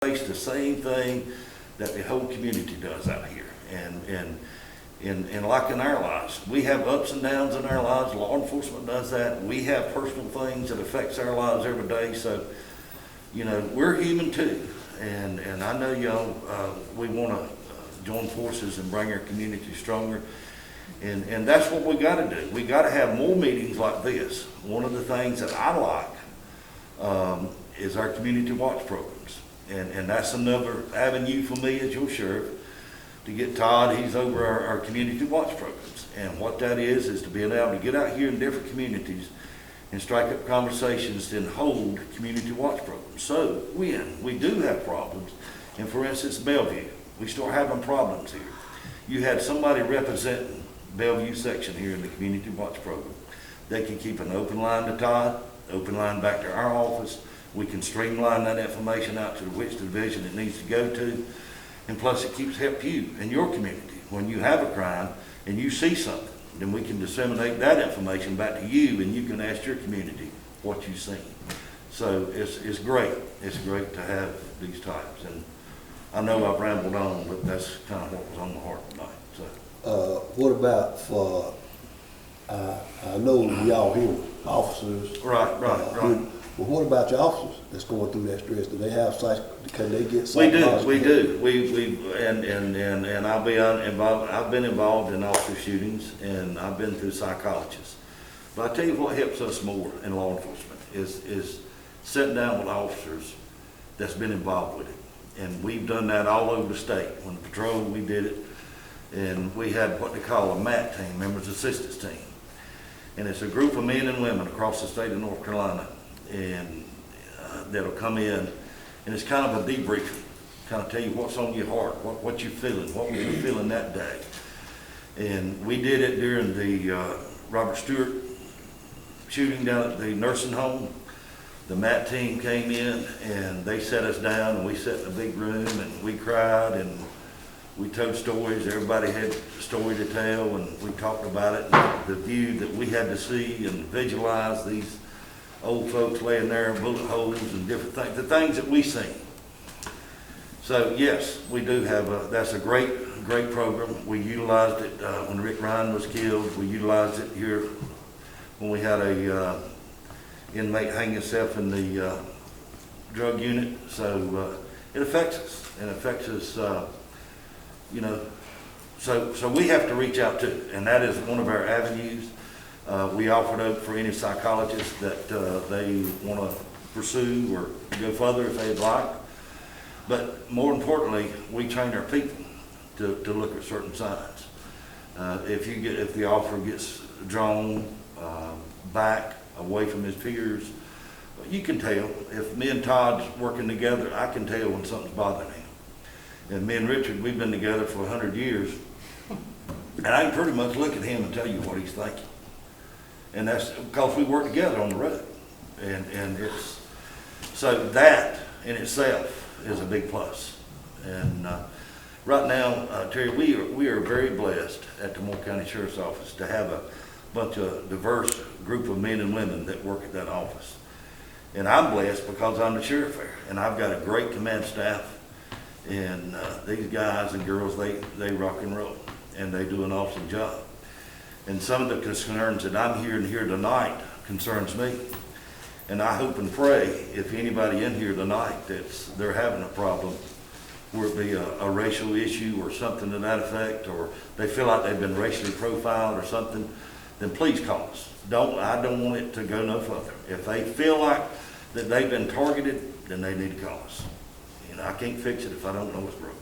face the same thing that the whole community does out here. And like in our lives, we have ups and downs in our lives. Law enforcement does that. We have personal things that affects our lives every day. So, you know, we're human too. And I know y'all, we want to join forces and bring our community stronger. And that's what we got to do. We got to have more meetings like this. One of the things that I like is our community watch programs. And that's another avenue for me as your sheriff to get Todd. He's over our community watch programs. And what that is to be able to get out here in different communities and strike up conversations and hold community watch programs. So when we do have problems, and for instance, Bellevue, we start having problems here. You had somebody representing Bellevue section here in the community watch program. They can keep an open line to Todd, open line back to our office. We can streamline that information out to which division it needs to go to. And plus it keeps help you in your community. When you have a crime and you see something, then we can disseminate that information back to you, and you can ask your community what you've seen. So it's great. It's great to have these types. And I know I've rambled on, but that's kind of what was on my heart tonight. So what about for, I know we all hear officers. Right. Well, what about your officers that's going through that stress? Do they have can they get We do. And I'll be involved. I've been involved in officer shootings, and I've been through psychologists. But I tell you what helps us more in law enforcement is sitting down with officers that's been involved with it. And we've done that all over the state. When the patrol, we did it. And we had what they call a MAT team, Members Assistance Team. And it's a group of men and women across the state of North Carolina, and that'll come in, and it's kind of a debriefing, kind of tell you what's on your heart, what you're feeling, what were you feeling that day. And we did it during the Robert Stewart shooting down at the nursing home. The MAT team came in, and they sat us down, and we sat in a big room, and we cried, and we told stories. Everybody had a story to tell, and we talked about it, and the view that we had to see and visualize these old folks laying there in bullet holes and different things, the things that we seen. So yes, we do have that's a great program. We utilized it when Rick Ryan was killed. We utilized it here when we had a inmate hang himself in the drug unit. So it affects us, and it affects us, you know, so we have to reach out too, and that is one of our avenues. We offered up for any psychologists that they want to pursue or go further if they'd like. But more importantly, we train our people to look at certain signs. If the officer gets drawn back away from his peers, you can tell. If me and Todd's working together, I can tell when something's bothering him. And me and Richard, we've been together for 100 years, and I can pretty much look at him and tell you what he's thinking. And that's because we work together on the road. And it's, so that in itself is a big plus. And right now, Terry, we are very blessed at the Moore County Sheriff's Office to have a bunch of diverse group of men and women that work at that office. And I'm blessed because I'm the sheriff there, and I've got a great command staff. And these guys and girls, they rock and roll, and they do an awesome job. And some of the concerns that I'm hearing here tonight concerns me. And I hope and pray if anybody in here tonight they're having a problem, where it be a racial issue or something to that effect, or they feel like they've been racially profiled or something, then please call us. I don't want it to go no further. If they feel like that they've been targeted, then they need to call us. You know, I can't fix it if I don't know it's broken.